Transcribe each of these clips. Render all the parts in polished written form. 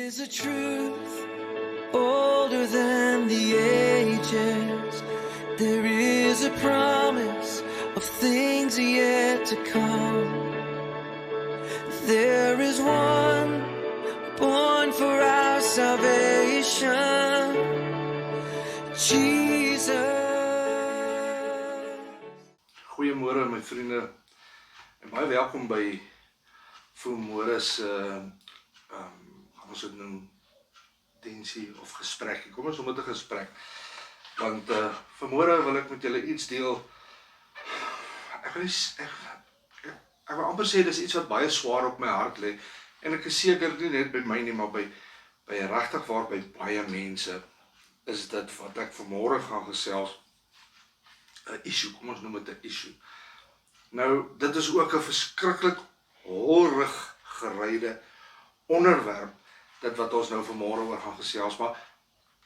is a truth older than the ages. There is a promise of things yet to come. There is one born for our salvation, Jesus. Goeiemôre my vriende en baie welkom by vanmôre se gaan ons dit noem diensie of gesprek. Kom ons noem dit 'n gesprek. Want vanmôre wil ek met julle iets deel. Ek wil amper sê dis iets wat baie swaar op my hart lê en ek is seker nie net by my nie, maar by regtig waar by baie mense is dit wat ek vanmôre gaan gesels. 'n issue, kom ons noem dit 'n issue. Nou, dit is ook 'n verskriklik holrig geryde onderwerp, dit wat ons nou vanmôre oor gaan gesels, maar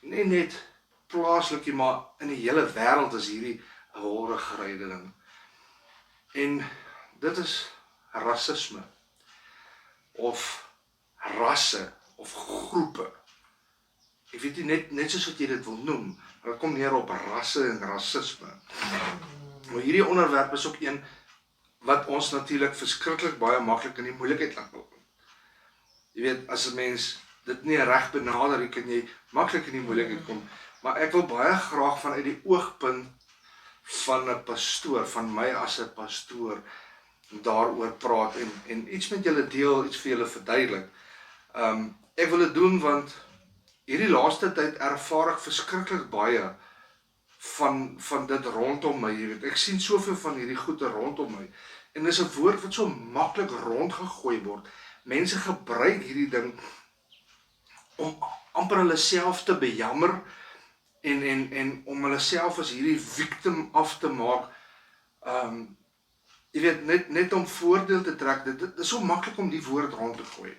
nie net plaaslikie, maar in die hele wêreld is hierdie 'n holrig geryde ding. En dit is rasisme, of rasse, of groepe. Ek weet nie, net soos wat jy dit wil noem, maar dit kom neer op rasse en rasisme. Maar hierdie onderwerp is ook een wat ons natuurlik verskriklik baie maklik in die moeilikheid laat kom. Jy weet, as 'n mens dit nie reg benader, kan jy maklik in die moeilikheid kom. Maar ek wil baie graag vanuit die oogpunt van 'n pastoor, van my as 'n pastoor, daaroor praat en iets met julle deel, iets vir julle verduidelik. Ek wil dit doen want hierdie laaste tyd ervaar ek verskriklik baie van dit rondom my, jy weet. Ek sien soveel van hierdie goede rondom my. En dis 'n woord wat so maklik rondgegooi word. Mense gebruik hierdie ding om amper hulle self te bejammer en om hulle self as hierdie victim af te maak. Jy weet, net om voordeel te trek. Dit is so maklik om die woord rond te gooi.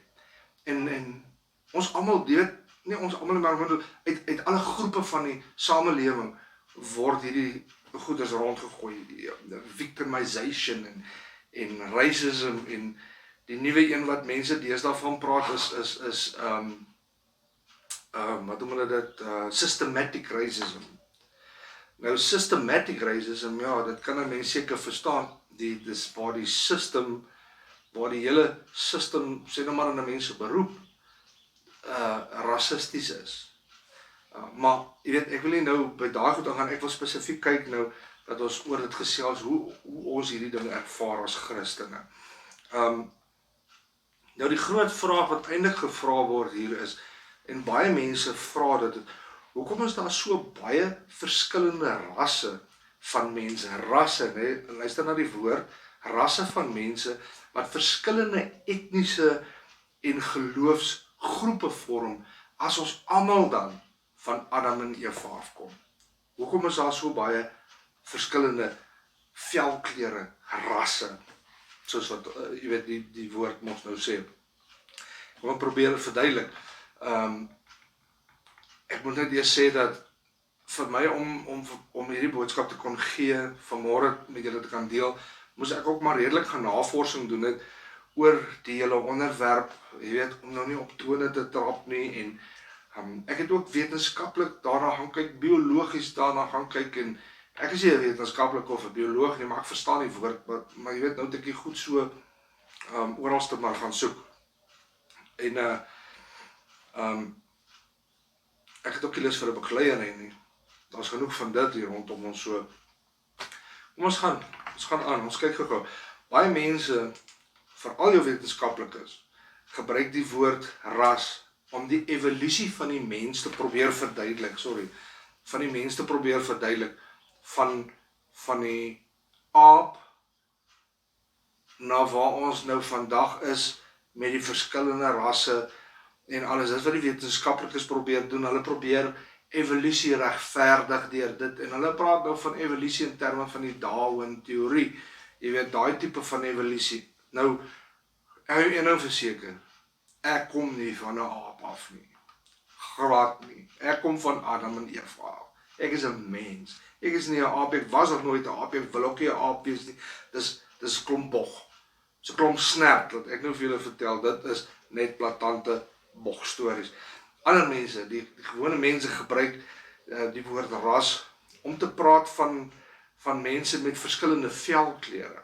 En ons almal weet, nie ons almal, maar uit alle groepe van die samelewing word hierdie goeders rondgegooi, die victimization en racism en die nuwe een wat mense deesdae van praat is wat noem hulle dit, systematic racism. Nou systematic racism, ja, dit kan 'n mens seker verstaan, dis waar die system, waar die hele system, sê nou maar in 'n mens se beroep, rassisties is. Maar, jy weet, ek wil nie nou by daai goed aangaan, ek wil spesifiek kyk nou, dat ons oor dit gesels, hoe ons hierdie dinge ervaar as Christene. Nou die groot vraag wat eintlik gevra word hier is, en baie mense vra dit, hoekom is daar so baie verskillende rasse van mense, rasse, nee, luister na die woord, rasse van mense, wat verskillende etniese en geloofsgroepe vorm, as ons almal dan van Adam en Eva afkom. Hoekom is daar so baie verskillende velkleure, rasse, soos wat, jy weet, die woord mos nou sê. Ek wil probeer verduidelik. Ek moet net eers sê dat vir my om hierdie boodskap te kon gee, vanmôre met julle te kan deel, moes ek ook maar redelik gaan navorsing doen het oor die hele onderwerp, jy weet, om nou nie op tone te trap nie, en ek het ook wetenskaplik daarna gaan kyk, biologies daarna gaan kyk, en ek is nie 'n wetenskaplik of 'n bioloog nie, maar ek verstaan die woord, maar jy weet, nou het ek die goed so oralste maar gaan soek. En ek het ook nie lus vir 'n begeleier nie. Daar's genoeg van dit hier rondom ons so. Kom ons gaan aan, ons kyk gou. Baie mense, veral jou wetenskaplikes, gebruik die woord ras om die evolusie van die mens te probeer verduidelik, van die aap na waar ons nou vandag is met die verskillende rasse en alles. Dit wat die wetenskaplikes probeer doen, hulle probeer evolusie regverdig deur dit, en hulle praat nou van evolusie in terme van die Darwin teorie, jy weet, daai tipe van evolusie. Nou, ek nou verseker, ek kom nie van 'n aap af nie, glad nie, ek kom van Adam en Eva af, ek is 'n mens, ek is nie 'n aap, ek was nog nooit 'n aap, ek wil ook nie 'n aap wees nie, dis klomp bog, so klomp snert, wat ek nou vir julle vertel, dit is net platante bogstories. Ander mense, die gewone mense gebruik die woord ras om te praat van mense met verskillende velkleure.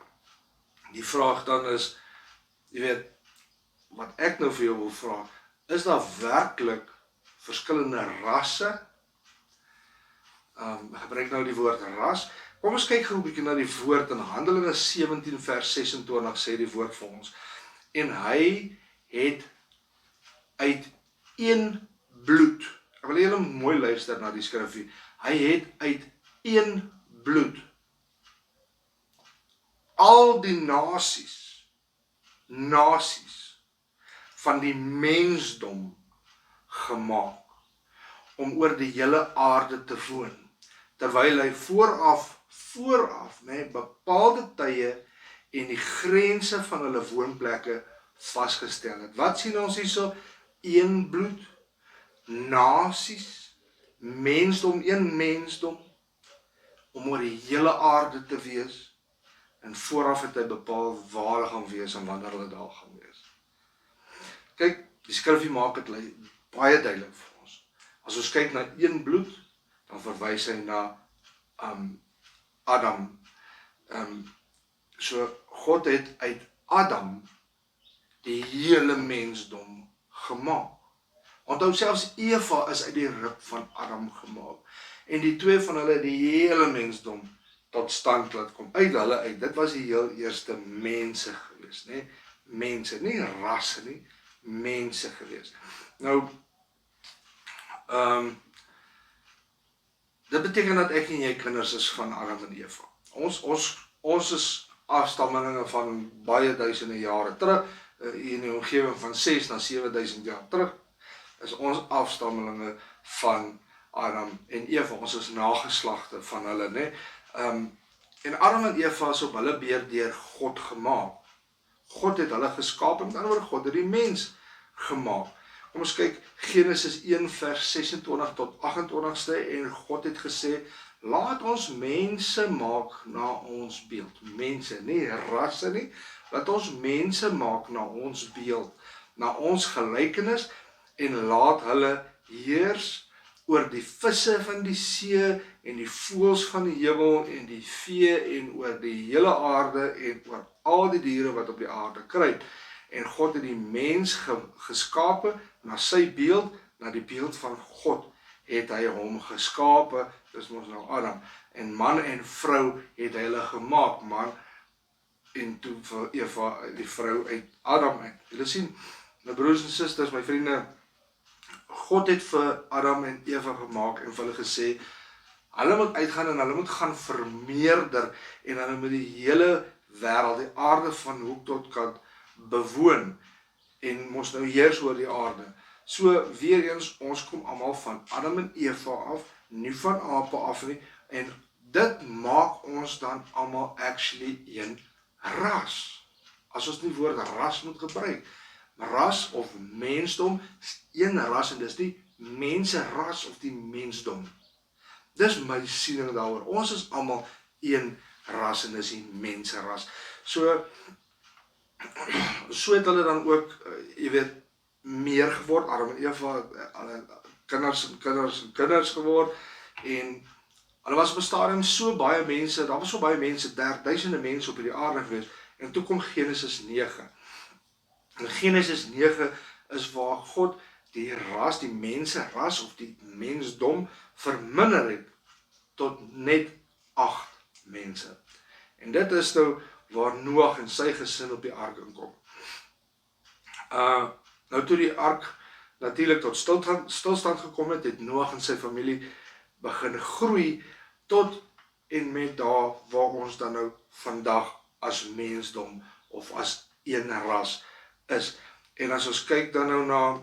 Die vraag dan is, jy weet, wat ek nou vir jou wil vra, is daar werklik verskillende rasse? Gebruik nou die woord ras. Kom ons kyk gou 'n bietjie na die woord in Handelinge 17 vers 26 sê die woord vir ons. En hy het uit een bloed, ek wil julle mooi luister na die skrifgie, hy het uit een bloed al die nasies van die mensdom gemaak om oor die hele aarde te woon, terwyl hy vooraf bepaalde tye en die grense van hulle woonplekke vasgestel het. Wat sien ons hierso? Een bloed, nasies, mensdom, een mensdom, om oor die hele aarde te wees, en vooraf het hy bepaal waar hulle gaan wees en wanneer hulle daar gaan wees. Kyk, die skrifgie maak dit baie duidelik vir ons. As ons kyk na een bloed, dan verwys hy na Adam. So God het uit Adam die hele mensdom gemaak. Onthou, selfs Eva is uit die rib van Adam gemaak. En die twee van hulle die hele mensdom tot stand laat kom. Uit hulle uit. Dit was die heel eerste mense gewees, né? Mense, nie rasse nie, mense gewees. Nou, dit beteken dat ek en jy kinders is van Adam en Eva. Ons is afstammelinge van baie duisende jare terug, in die omgewing van 6 na 7000 jaar terug, is ons afstammelinge van Adam en Eva. Ons is nageslagte van hulle, né? En Adam en Eva is op hulle beurt deur God gemaak. God het hulle geskaap, met ander woorde, God het die mens gemaak. Kom ons kyk, Genesis 1 vers 26 tot 28ste, en God het gesê, laat ons mense maak na ons beeld. Mense, nie rasse nie, laat ons mense maak na ons beeld, na ons gelykenis, en laat hulle heers oor die visse van die see, en die voëls van die hemel, en die vee, en oor die hele aarde, en oor al die diere wat op die aarde kruip. En God het die mens geskape na sy beeld, na die beeld van God het hy hom geskape, dis mos nou Adam. En man en vrou het hy hulle gemaak, man en toe vir Eva, die vrou uit Adam uit. Julle sien, my broers en susters, my vriende, God het vir Adam en Eva gemaak en vir hulle gesê, hulle moet uitgaan en hulle moet gaan vermeerder en hulle moet die hele wêreld, die aarde van hoek tot kant bewoon en mos nou heers oor die aarde. So weer eens, ons kom almal van Adam en Eva af, nie van ape af nie, en dit maak ons dan almal actually een ras. As ons die woord ras moet gebruik. Ras of mensdom is een ras en dis die menseras of die mensdom. Dis my siening daaroor. Ons is almal een ras en dis die menseras. So het hulle dan ook, jy weet, meer geword, Adam en Eva, kinders geword, en hulle was op 'n stadium so baie mense, daar was so baie mense, duisende mense op die aarde gewees, en toe kom Genesis 9. En Genesis 9 is waar God die ras, die menseras of die mensdom verminder het tot net 8 mense. En dit is nou waar Noag en sy gesin op die ark inkom. Nou toe die ark natuurlik tot stilstand gekom het, het Noag en sy familie begin groei tot en met daar waar ons dan nou vandag as mensdom of as een ras is. En as ons kyk dan nou na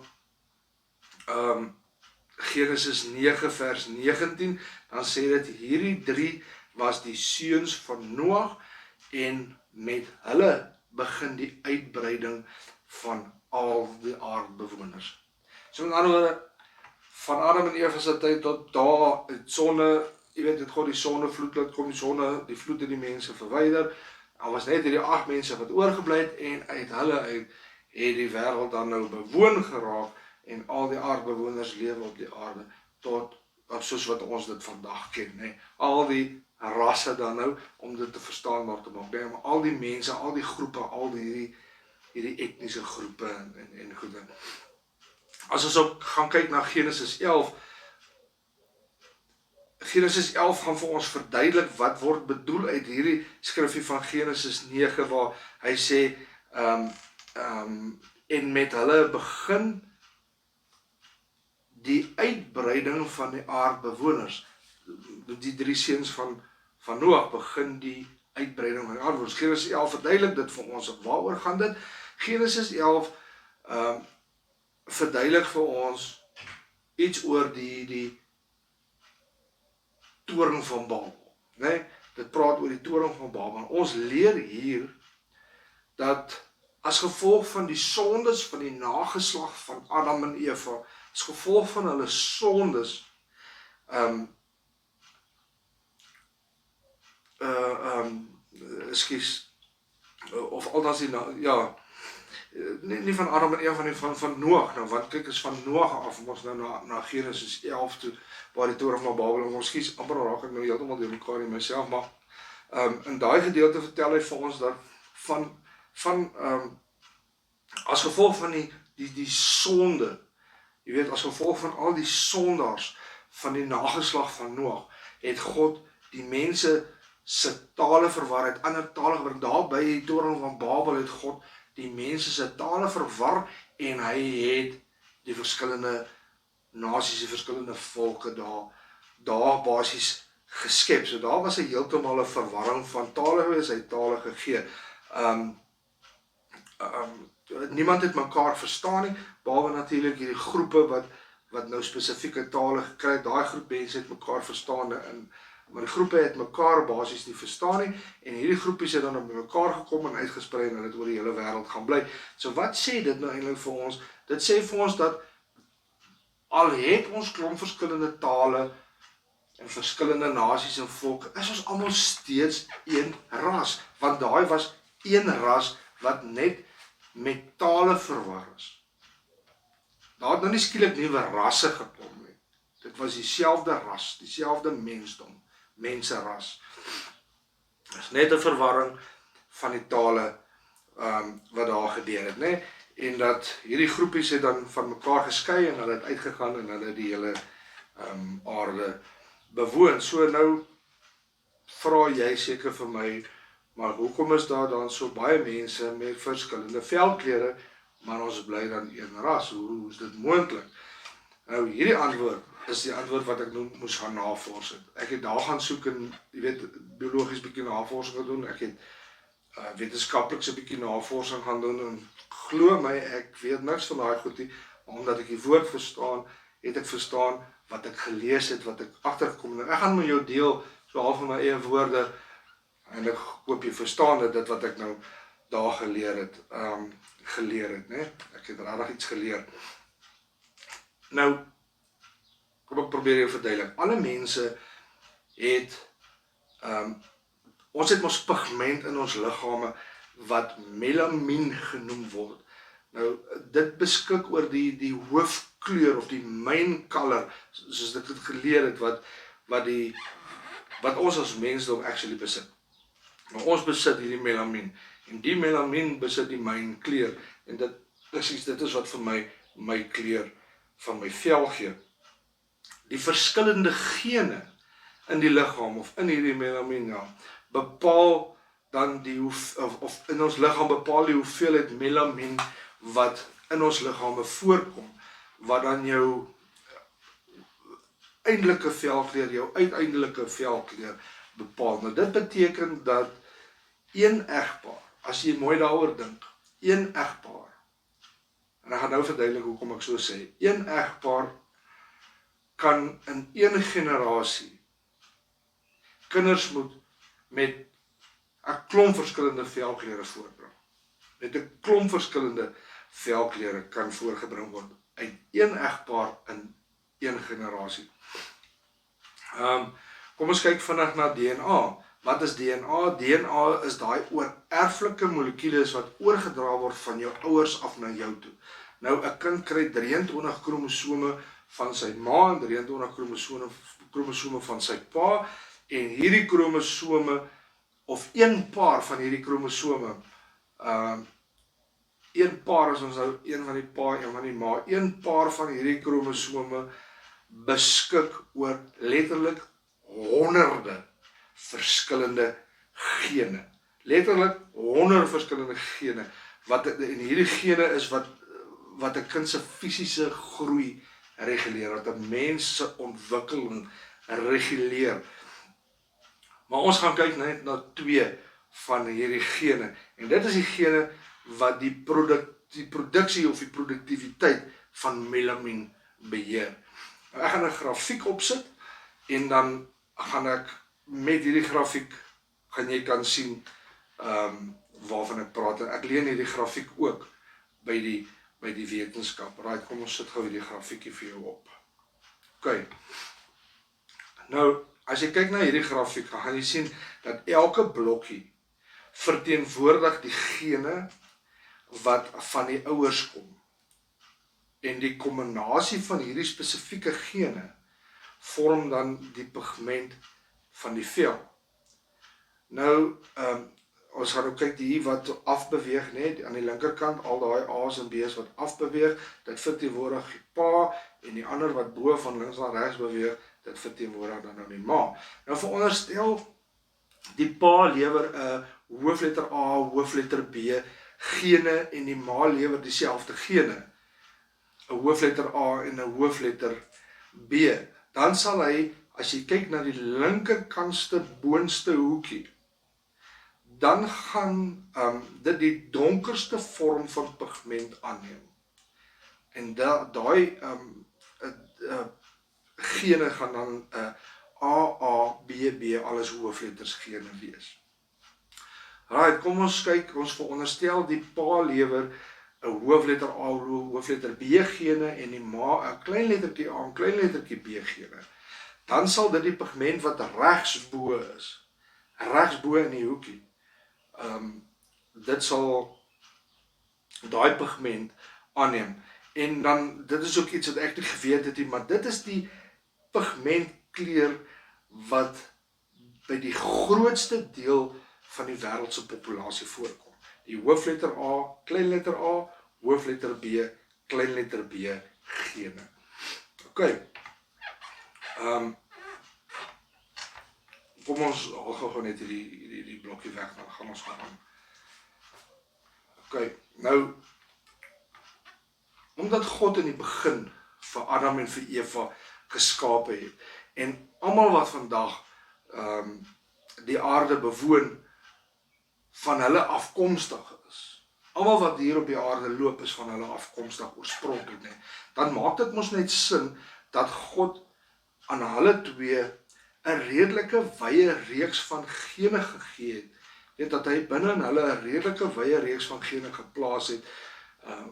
Genesis 9 vers 19, dan sê dit hierdie 3 was die seuns van Noag en met hulle begin die uitbreiding van al die aardbewoners. So met ander woorde, van Adam en Eva se tyd tot daar, het sonne, jy weet, het God die sonnevloed laat kom, die vloed het die mense verwyder, al was net hierdie 8 mense wat oorgebly het, en uit hulle uit het die wêreld dan nou bewoon geraak, en al die aardbewoners lewe op die aarde tot soos wat ons dit vandag ken, nee. Al die rasse dan nou, om dit te verstaanbaar te maak, nee, maar al die mense, al die groepe, al hierdie etniese groepe en goede. As ons ook gaan kyk na Genesis 11, Genesis 11 gaan vir ons verduidelik wat word bedoel uit hierdie skrifgie van Genesis 9, waar hy sê, en met hulle begin die uitbreiding van die aardbewoners, die 3 seuns van Noag, begin die uitbreiding van die aardbewoners. Genesis 11 verduidelik dit vir ons, waaroor gaan dit? Genesis 11 verduidelik vir ons iets oor die toring van Babel, nee? Dit praat oor die toring van Babel. Ons leer hier dat as gevolg van die sondes van die nageslag van Adam en Eva, as gevolg van hulle sondes, of althans nie van Adam en Eva, nie van Noag, nou, want kyk, is van Noag af, ons nou na Genesis 11 toe, waar die toring van Babel, en ons skies, amper raak ek nou heeltemal deur mekaar in myself, maar in daai gedeelte vertel hy vir ons dat as gevolg van die sonde, jy weet, as gevolg van al die sondaars van die nageslag van Noag, het God die mense se tale verwar, het ander tale gebruik. Daar by die toring van Babel het God die mense se tale verwar, en hy het die verskillende nasies, die verskillende volke daar basies geskep. So daar was heeltemal 'n verwarring van tale gewees, hy het tale gegee. Niemand het mekaar verstaan nie, behalwe natuurlik hierdie groepe wat nou spesifieke tale gekry het. Daai groep mense het mekaar verstaan, maar die groepe het mekaar basies nie verstaan nie, en hierdie groepies het dan op mekaar gekom en uitgesprei, en het oor die hele wêreld gaan bly. So wat sê dit nou eintlik vir ons? Dit sê vir ons dat al het ons klomp verskillende tale en verskillende nasies en volke, is ons almal steeds een ras, want daai was een ras wat net met tale verwar is. Daar het nou nie skielik nuwe rasse gekom nie. Dit was dieselfde ras, dieselfde mensdom, menseras. Dit is net 'n verwarring van die tale wat daar gebeur het, né? En dat hierdie groepies het dan van mekaar geskei, en hulle het uitgegaan en hulle die hele aarde bewoon. So nou vra jy seker vir my, maar hoekom is daar dan so baie mense met verskillende velklere, maar ons bly dan een ras? Hoe is dit moontlik? Nou hierdie antwoord is die antwoord wat ek nou moes gaan navors het. Ek het daar gaan soek en, jy weet, biologies bietjie navorsing gedoen. Ek het wetenskaplik so bietjie navorsing gaan doen, en glo my, ek weet niks van daai goed nie, maar omdat ek die woord verstaan, het ek verstaan wat ek gelees het, wat ek agtergekom het. Ek gaan met jou deel, so half van my eie woorde, en ek hoop jy verstaan dit wat ek nou daar geleer het, né? Ek het regtig iets geleer. Nou, kom ek probeer jou verduidelik. Alle mense het, ons het ons pigment in ons liggame, wat melamien genoem word. Nou, dit beskik oor die hoofkleur, of die main color, soos ek dit geleer het, wat ons as mensdom actually besit. Maar ons besit hierdie melamien, en die melamien besit die main kleur, en dit is wat vir my kleur van my vel gee. Die verskillende gene in die liggaam, of in hierdie melamien, bepaal dan of in ons liggaam bepaal die hoeveelheid melamien wat in ons liggame voorkom, wat dan jou eindelike velkleur, jou uiteindelike velkleur bepaal. Nou dit beteken dat een egpaar, as jy mooi daaroor dink, een egpaar, en ek gaan nou verduidelik hoekom ek so sê, een egpaar kan in een generasie kinders met 'n klomp verskillende velkleure voortbring. Met 'n klomp verskillende velkleure kan voorgebring word uit een egpaar in een generasie. Kom ons kyk vinnig na DNA. Wat is DNA? DNA is daai oorerflike molekules wat oorgedra word van jou ouers af na jou toe. Nou 'n kind kry 23 kromosome van sy ma en 23 kromosome van sy pa, en hierdie kromosome of een paar van hierdie kromosome, een paar is ons nou een van die pa, een van die ma, een paar van hierdie kromosome beskik oor letterlik honderde verskillende gene. Letterlik honderde verskillende gene, en hierdie gene is wat 'n kind se fisiese groei reguleer, wat 'n mens se ontwikkeling reguleer. Maar ons gaan kyk net na 2 van hierdie gene, en dit is die gene wat die produksie of die produktiwiteit van melamien beheer. Ek gaan 'n grafiek opsit, en dan gaan ek met hierdie grafiek, gaan jy kan sien waarvan ek praat. Ek leen hierdie grafiek ook by die wetenskap. Right, kom ons sit gou hierdie grafiekie vir jou op. OK. Nou, as jy kyk na hierdie grafiek, gaan jy sien dat elke blokkie verteenwoordig die gene wat van die ouers kom. En die kombinasie van hierdie spesifieke gene vorm dan die pigment van die vel. Nou, ons gaan ook kyk hier wat afbeweeg, net aan die linkerkant, al daai A's en B's wat afbeweeg, dit verteenwoordig die pa, en die ander wat bo van links na regs beweeg, dit verteenwoordig dan nou die ma. Nou veronderstel, die pa lewer 'n hoofletter A, hoofletter B gene, en die ma lewer dieselfde gene, 'n hoofletter A en 'n hoofletter B. Dan sal hy, as jy kyk na die linkerkantste boonste hoekie, dan gaan dit die donkerste vorm van pigment aanneem. En daai gene gaan dan AA, BB, alles hoofletters gene wees. Right, kom ons kyk, ons veronderstel die pa lewer 'n hoofletter A, hoofletter B gene, en die ma 'n klein lettertjie A, 'n klein lettertjie B gene. Dan sal dit die pigment wat regsbo is, regsbo in die hoekie, dit sal daai pigment aanneem. En dan, dit is ook iets wat ek nie geweet het nie, maar dit is die pigmentkleur wat by die grootste deel van die wêreldse populasie voorkom. Die hoofletter A, klein letter A, hoofletter B, klein letter B gene. OK. Kom ons gou net hierdie blokkie weg, dan gaan ons aan. OK, nou, omdat God in die begin vir Adam en vir Eva geskape het, en almal wat vandag die aarde bewoon, van hulle afkomstig is. Almal wat hier op die aarde loop is van hulle afkomstig oorspronklik, nee. Dan maak dit mos net sin dat God aan hulle twee 'n redelike wye reeks van gene gegee het. Weet dat hy binne in hulle 'n redelike wye reeks van gene geplaas het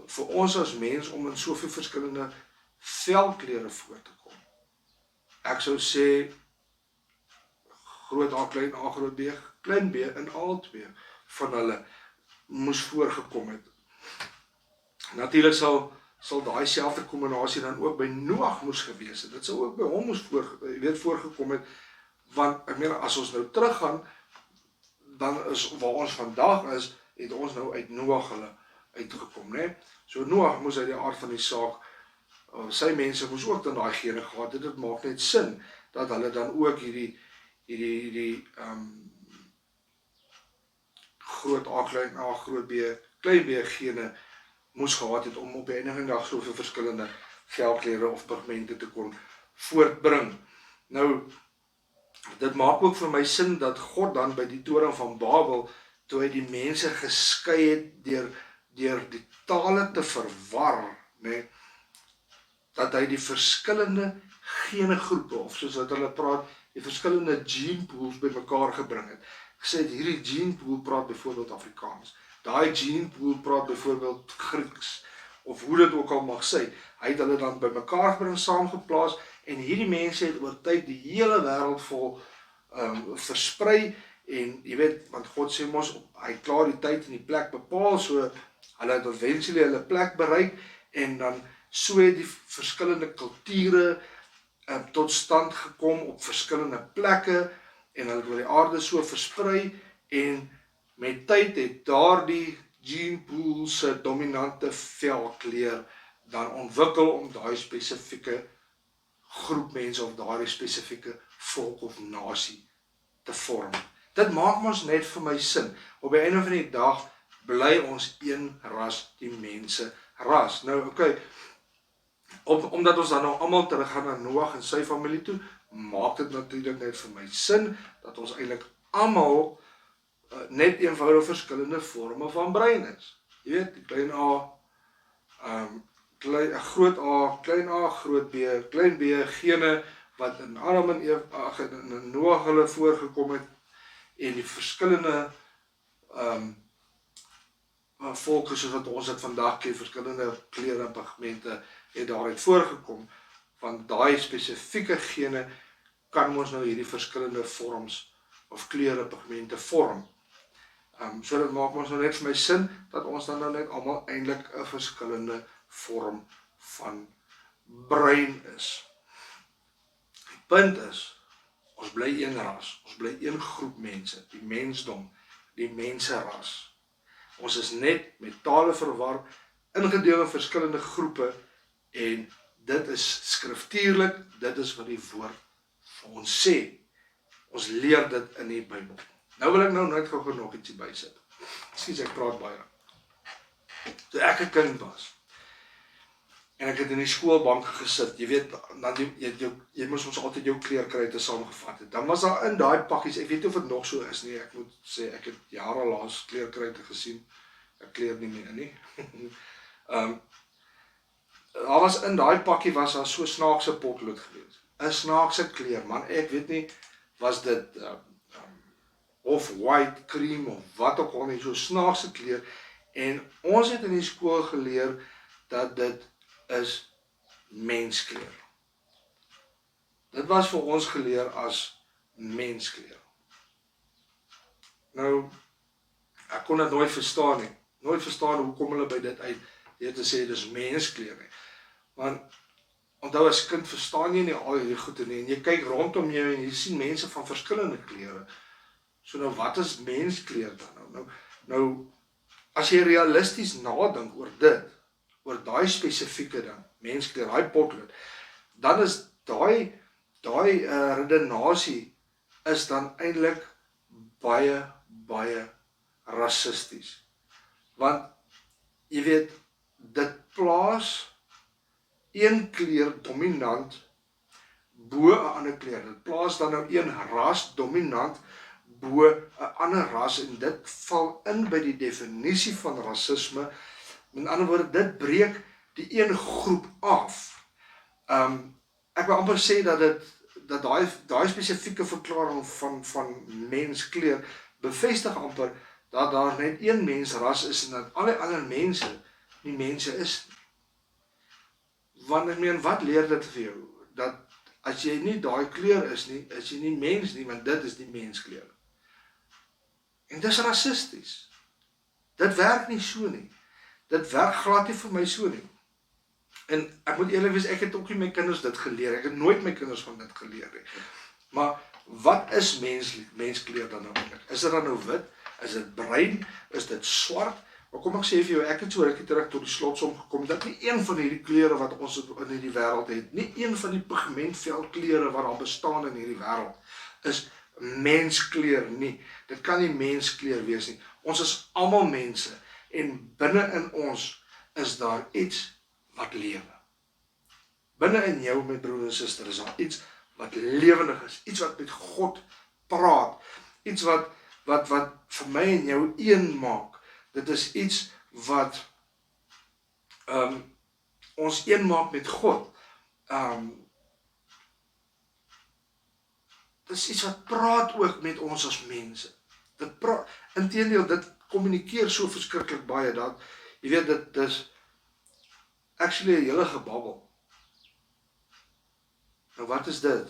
vir ons as mens om in soveel verskillende velkleure voor te kom. Ek sou sê groot A, groot B, klein B in al twee van hulle moes voorgekom het. Natuurlik sal daai selfde kombinasie dan ook by Noag moes gewees het. Dit sou ook by hom moes voorgekom het, want ek meen as ons nou teruggaan, dan is waar ons vandag is, het ons nou uit Noag hulle uitgekom, né? So Noag moes uit die aard van die saak, sy mense moes ook dan daai gene gehad het. Dit maak net sin dat hulle dan ook hierdie groot A, klein A, groot B, klein B gene moes gehad het om op die einde van die dag soveel verskillende velkleure of pigmente te kon voortbring. Nou, dit maak ook vir my sin dat God dan by die toring van Babel, toe hy die mense geskei het deur die tale te verwar, nee, dat hy die verskillende genegroepe, of soos wat hulle praat, die verskillende gene pools by mekaar gebring het. Gesê hierdie gene pool praat byvoorbeeld Afrikaans, daai gene pool praat byvoorbeeld Grieks, of hoe dit ook al mag sê. Hy het hulle dan by mekaar gebring, saamgeplaas, en hierdie mense het oor tyd die hele wêreld vol versprei, en jy weet, want God sê mos, hy klaar die tyd en die plek bepaal, so hulle het eventually hulle plek bereik, en dan so het die verskillende kulture tot stand gekom op verskillende plekke, en hulle het oor die aarde so versprei, en met tyd het daardie gene pool se dominante velkleur dan ontwikkel om daai spesifieke groep mense of daardie spesifieke volk of nasie te vorm. Dit maak ons net vir my sin. Op die einde van die dag bly ons een ras, die mense ras. Nou, okay, omdat ons dan nou almal teruggaan na Noag en sy familie toe, maak dit natuurlik net vir my sin, dat ons eintlik almal net eenvoudig verskillende vorme van brein is. Jy weet, die klein groot A, groot B, klein B, gene wat in Adam en Eva, in Noag hulle voorgekom het, en die verskillende volke soos wat ons het vandag ken, verskillende kleure en pigmente het daaruit voorgekom, want daai spesifieke gene kan ons nou hierdie verskillende vorms of kleure pigmente vorm. So dit maak ons nou net vir my sin, dat ons dan nou net almal eintlik 'n verskillende vorm van brein is. Die punt is, ons bly een ras, ons bly een groep mense, die mensdom, die menseras. Ons is net met tale verwar, ingedeel in verskillende groepe, en dit is skriftuurlik, dit is wat die woord vir ons sê. Ons leer dit in die Bybel. Nou wil ek nou net gou nog ietsie bysit. Ekskuus, ek praat baie. Toe ek 'n kind was, en ek het in die skoolbank gesit, jy weet, jy moes ons altyd jou kleerkruite saamgevat het. Dan was daar in daai pakkies, ek weet nie of dit nog so is nie, ek moet sê, ek het jare laas kleerkruite gesien, ek kleer nie meer nie. Daar was in daai pakkie was daar so snaakse potlood gewees. 'n Snaakse kleur, man, ek weet nie, was dit off-white, cream, of wat ook al nie, so snaakse kleur, en ons het in die skool geleer, dat dit is menskleur. Dit was vir ons geleer as menskleur. Nou, ek kon dit nooit verstaan nie, nooit verstaan hoekom hulle by dit uit, jy te sê, dis menskleur nie, want, onthou as kind verstaan jy nie al hierdie goede nie, en jy kyk rondom jou, en jy sien mense van verskillende kleure, so nou wat is menskleur dan? Nou, as jy realisties nadink oor dit, oor daai spesifieke dan, menskleur, daai potlood, dan is daai redenasie is dan eintlik baie rassisties. Want, jy weet, dit plaas een kleur dominant bo 'n ander kleur. Dit plaas dan nou een ras dominant bo 'n ander ras, en dit val in by die definisie van rasisme. Met ander woorde, dit breek die een groep af. Ek wil amper sê dat daai spesifieke verklaring van menskleur bevestig amper dat daar net een mensras is, en dat alle ander mense nie mense is nie. Want ek meen, wat leer dit vir jou? Dat as jy nie daai kleur is nie, is jy nie mens nie, want dit is die menskleur. En dis rassisties. Dit werk nie so nie. Dit werk glad nie vir my so nie. En ek moet eerlik wees, ek het ook nie my kinders dit geleer. Ek het nooit my kinders van dit geleer nie. Maar wat is menskleur dan nou eintlik? Is dit dan nou wit? Is dit bruin? Is dit swart? Maar kom ek sê vir jou, ek het so rukkie terug tot die slotsom gekom, dat nie een van hierdie kleure wat ons in hierdie wêreld het, nie een van die pigmentvelkleure wat daar bestaan in hierdie wêreld, is menskleur nie. Dit kan nie menskleur wees nie. Ons is almal mense, en binne in ons is daar iets wat lewe. Binne in jou, my broer en suster, is daar iets wat lewendig is, iets wat met God praat, iets wat vir my en jou een maak. Dit is iets wat ons een maak met God. Dit is iets wat praat ook met ons as mense. Inteendeel, dit kommunikeer so verskriklik baie, dat, jy weet, dit is actually 'n hele gebabbel. Nou wat is dit?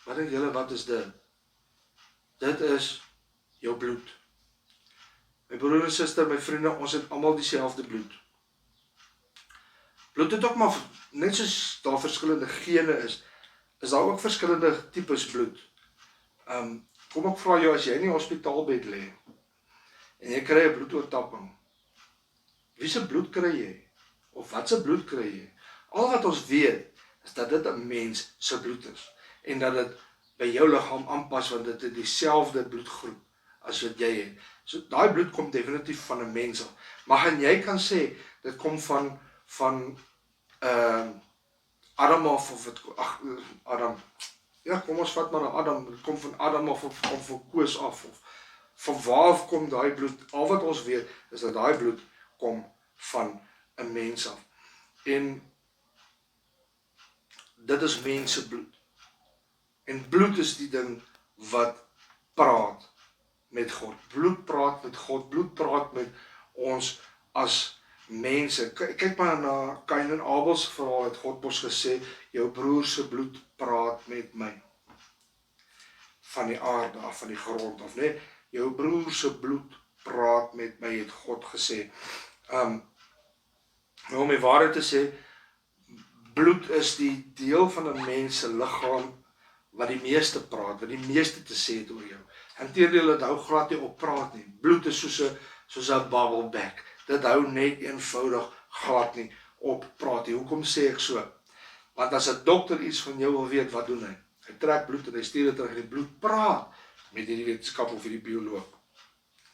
Wat dink julle, wat is dit? Dit is jou bloed. My broer en suster, my vriende, ons het almal dieselfde bloed. Bloed het ook maar, net soos daar verskillende gene is daar ook verskillende tipes bloed. Kom ek vra jou, as jy in die hospitaalbed lê, en jy kry 'n bloedoortapping, wie se bloed kry jy? Of wat se bloed kry jy? Al wat ons weet, is dat dit 'n mens se bloed is, en dat dit by jou liggaam aanpas, want dit het dieselfde bloedgroep as wat jy het. So daai bloed kom definitief van 'n mens af. Maar gaan jy kan sê, dit kom van Adam of Adam. Ja, kom ons vat maar na Adam. Dit kom van Adam of van Koos af, of van waar af kom daai bloed? Al wat ons weet, is dat daai bloed kom van 'n mens af. En dit is mense bloed. En bloed is die ding wat praat met God. Bloed praat met God. Bloed praat met ons as mense. Kyk maar na Kain en Abel se verhaal, het God mos gesê, jou broer se bloed praat met my. Van die aarde af, van die grond af, nee, jou broer se bloed praat met my, het God gesê. Om die waarheid te sê, bloed is die deel van 'n mens se liggaam wat die meeste praat, wat die meeste te sê het oor jou. Inteendeel, dit hou glad nie op praat nie. Bloed is soos 'n bubbleback. Dit hou net eenvoudig glad nie op praat nie. Hoekom sê ek so? Want as 'n dokter iets van jou wil weet, wat doen hy? Hy trek bloed en hy stuur dit terug, en die bloed praat met hierdie wetenskap of hierdie bioloog.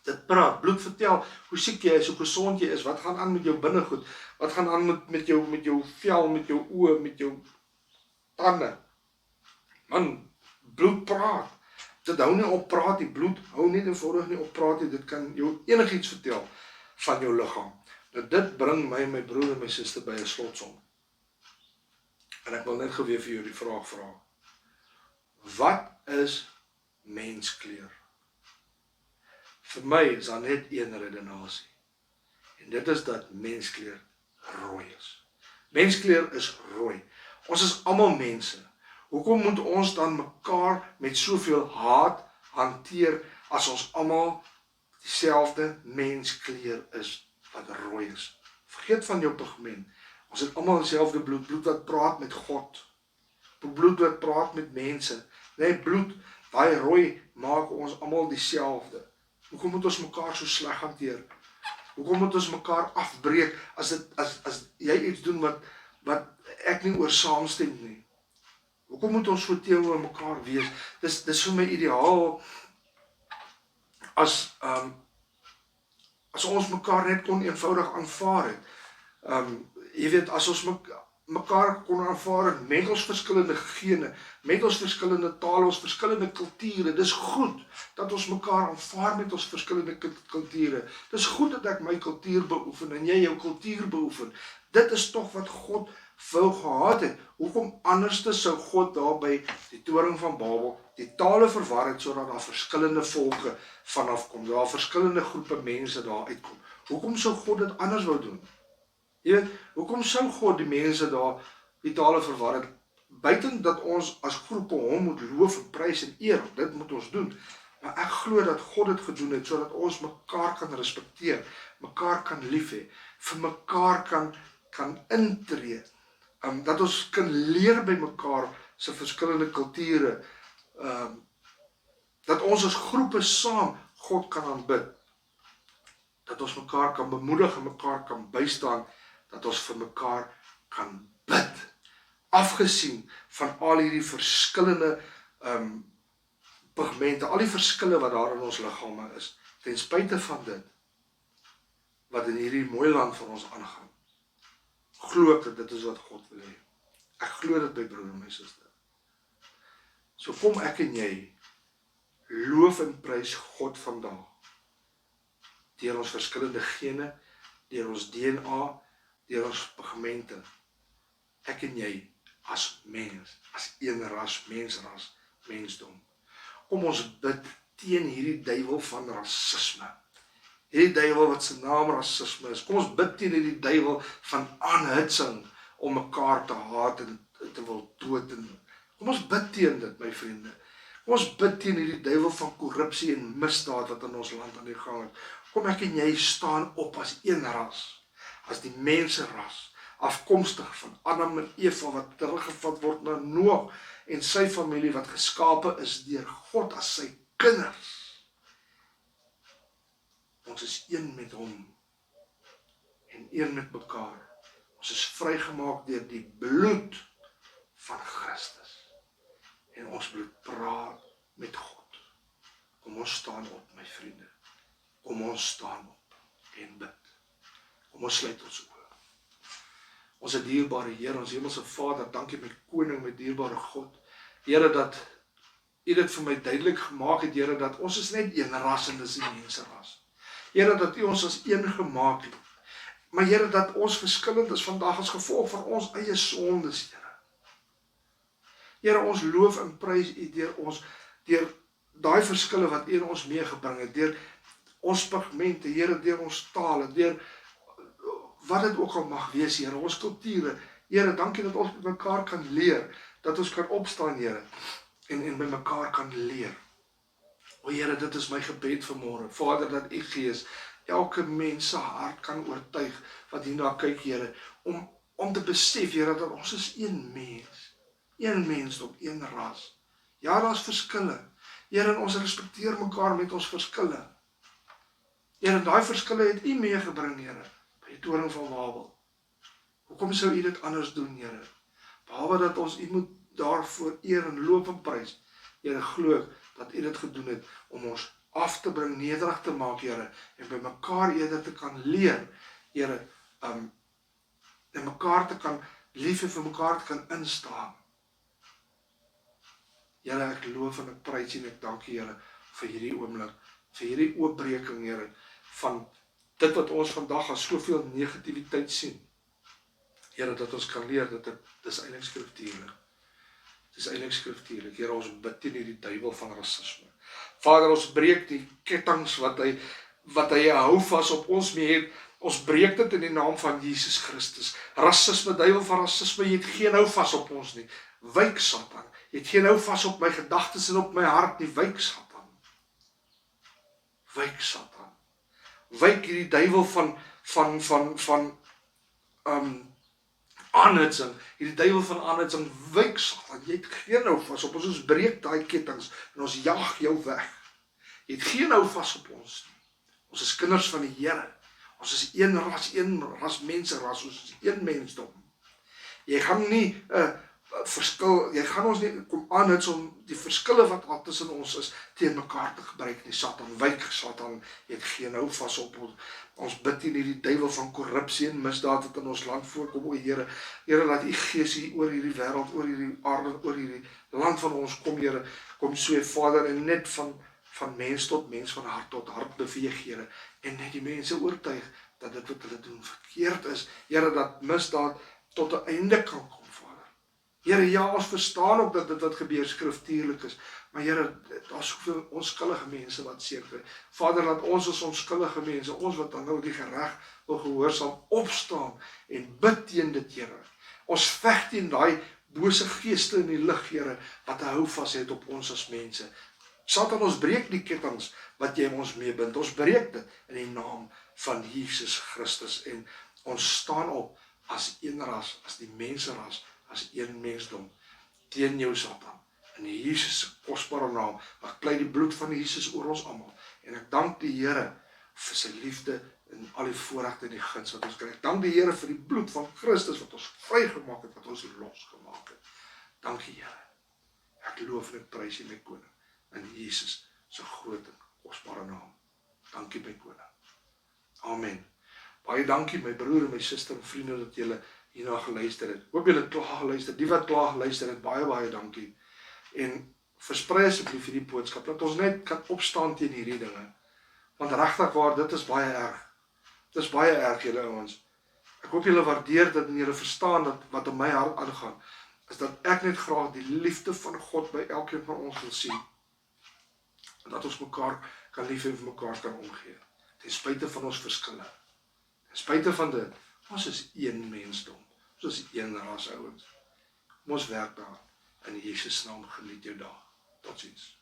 Dit praat, bloed vertel hoe siek jy is, hoe gesond jy is, wat gaan aan met jou binnegoed, wat gaan aan met jou vel, met jou oë, met jou tande. Man, bloed praat. Dit hou nie op praat nie, bloed hou nie eenvoudig nie op praat nie, dit kan jou enigiets vertel van jou liggaam. Nou dit bring my en my broer en my suster by 'n slotsom. En ek wil net geweer vir jou die vraag vra. Wat is menskleur? Vir my is daar net een redenasie. En dit is dat menskleur rooi is. Menskleur is rooi. Ons is almal mense. Hoekom moet ons dan mekaar met soveel haat hanteer as ons almal dieselfde menskleur is wat rooi is? Vergeet van jou pigment. Ons het almal dieselfde bloed, bloed wat praat met God. Bloed wat praat met mense. Nee, bloed, daai rooi maak ons almal dieselfde. Hoekom moet ons mekaar so sleg hanteer? Hoekom moet ons mekaar afbreek as jy iets doen wat ek nie oor saamstem nie? Hoekom moet ons so teenoor mekaar wees? Dis vir my ideaal as ons mekaar net kon eenvoudig aanvaar het. Jy weet, as ons mekaar kon aanvaar het met ons verskillende gene, met ons verskillende tale, ons verskillende kulture. Dis goed dat ons mekaar aanvaar met ons verskillende kulture. Dis goed dat ek my kultuur beoefen en jy jou kultuur beoefen. Dit is tog wat God wou gehad het. Hoekom anderste sou God daar by die toring van Babel die tale verwar het sodat daar verskillende volke vanaf kom, daar verskillende groepe mense daar uitkom? Hoekom sou God dit anders wou doen? Jy weet, hoekom sou God die mense daar die tale verwar het? Buiten dat ons as groepe hom moet loof en prys en eer, dit moet ons doen. Maar ek glo dat God dit gedoen het sodat ons mekaar kan respekteer, mekaar kan lief hê, vir mekaar kan intree. Dat ons kan leer by mekaar se verskillende kulture, dat ons as groepe saam God kan aanbid, dat ons mekaar kan bemoedig en mekaar kan bystaan, dat ons vir mekaar kan bid, afgesien van al hierdie verskillende pigmente, al die verskille wat daar in ons liggame is, ten spyte van dit, wat in hierdie mooi land van ons aangaan. Glo ek dat dit is wat God wil hê. Ek glo dit by broer en my suster. So kom ek en jy loof en prys God vandag. Deur ons verskillende gene, deur ons DNA, deur ons pigmente. Ek en jy as mens, as een ras, mensdom. Kom ons bid teen hierdie duiwel van rasisme. Hierdie duiwel wat sy naam rasisme is. Kom ons bid teen hierdie duiwel van aanhitsing om mekaar te haat en te wil dood. Kom ons bid teen dit, my vriende. Kom ons bid teen hierdie duiwel van korrupsie en misdaad wat in ons land aan die gang is. Kom ek en jy staan op as een ras, as die menseras, afkomstig van Adam en Eva, wat teruggevat word na Noag en sy familie, wat geskape is deur God as sy kinders. Ons is een met hom en een met mekaar. Ons is vrygemaak deur die bloed van Christus. En ons moet praat met God. Kom ons staan op, my vriende. Kom ons staan op en bid. Kom ons sluit ons oë. Ons dierbare Here, ons hemelse Vader, dankie my koning, my dierbare God. Here, dat U dit vir my duidelik gemaak het, Here, dat ons is net een ras en dis die menseras. Here, dat U ons as een gemaak het. Maar Here, dat ons verskillend is vandag as gevolg van ons eie sondes, Here. Here, ons loof en prys U deur daai verskille wat U in ons meegebring het, deur ons pigmente, Here, deur ons tale, deur wat dit ook al mag wees, Here, ons kulture. Here, dankie dat ons met mekaar kan leer, dat ons kan opstaan, Here, en by mekaar kan leer. O Here, dit is my gebed vanmôre, Vader, dat U Gees elke mens se hart kan oortuig wat hierna kyk, Here, om te besef, Here, dat ons is een mens op een ras. Ja, daar's verskille. Here, en ons respekteer mekaar met ons verskille. Here, daai verskille het U meegebring, Here, by die toring van Babel. Hoekom sou U dit anders doen, Here? Behalwe dat ons U moet daarvoor eer en loop en prys. Here, glo dat U dit gedoen het om ons af te bring, nederig te maak, Here, en by mekaar eerder te kan leer, Here, en mekaar te kan lief en vir mekaar te kan instaan. Here, ek loof en ek prys U en ek dank U, Here, vir hierdie oomblik, vir hierdie oopbreking, Here, van dit wat ons vandag as soveel negativiteit sien. Here, dat ons kan leer dat dit is eintlik skriftuurlik. Dit is eintlik skriftuurlik. Here, ons bid teen hierdie duiwel van rasisme. Vader, ons breek die kettinge wat hy hou vas op ons mee het. Ons breek dit in die naam van Jesus Christus. Rasisme, duiwel van rasisme, jy het geen hou vas op ons nie. Wyk, Satan. Jy het geen hou vas op my gedagtes en op my hart nie. Wyk, Satan. Wyk, Satan. Wyk hierdie duiwel van aanhitsing, hierdie duiwel van aanhitsing, wyk, Satan, jy het geen hou vas op ons breek daai kettinge en ons jaag jou weg. Jy het geen hou vas op ons nie. Ons is kinders van die Here. Ons is een ras menseras, ons is een mensdom. Jy gaan nie jy gaan ons nie kom aanhits om die verskille wat al tussen ons is teen mekaar te gebruik nie. Satan, wyk, Satan, jy het geen hou vas op ons. Ons bid teen hierdie duiwel van korrupsie en misdaad wat in ons land voorkom, o Here. Here, laat U Gees hier oor hierdie wêreld, oor hierdie aarde, oor hierdie land van ons kom, Here. Kom so, Vader, en net van mens tot mens, van hart tot hart beweeg, Here. En net die mense oortuig dat dit wat hulle doen verkeerd is. Here, dat misdaad tot 'n einde kan kom, Vader. Here, ja, ons verstaan ook dat dit wat gebeur skriftuurlik is. Maar Here, daar's soveel onskuldige mense wat seker. Vader, laat ons as onskullige mense, ons wat dan nou die gereg wil gehoorsaam, opstaan en bid teen dit, Here. Ons veg teen daai bose geeste in die lig, Here, wat hou vas het op ons as mense. Satan, ons breek die kettinge wat jy ons meebind. Ons breek dit in die naam van Jesus Christus en ons staan op as een ras, as die menseras, as een mensdom teen jou, Satan. In Jesus se kosbare naam, ek pleit die bloed van Jesus oor ons almal. En ek dank die Here vir sy liefde en al die voorregte en die guns wat ons kry. Ek dank die Here vir die bloed van Christus wat ons vrygemaak het, wat ons losgemaak het. Dankie, Here. Ek loof en ek prys U, my koning, in Jesus se groot en kosbare naam. Dankie, my koning. Amen. Baie dankie my broer en my suster en vriende dat julle hierna geluister het. Hoop julle klaar geluister. Die wat klaar geluister het, baie dankie. En versprei asseblief hierdie boodskap, dat ons net kan opstaan teen hierdie dinge. Want regtig waar, dit is baie erg. Dit is baie erg, julle ouens. Ek hoop julle waardeer dit en julle verstaan dat wat in my hart aangaan, is dat ek net graag die liefde van God by elkeen van ons wil sien. En dat ons mekaar kan lief en vir mekaar kan omgee. Ten spyte van ons verskille. Ten spyte van dit, ons is een mensdom. Ons is een ras, ouens. Ons werk daar. In Jesus naam geniet jou dag. Tot ziens.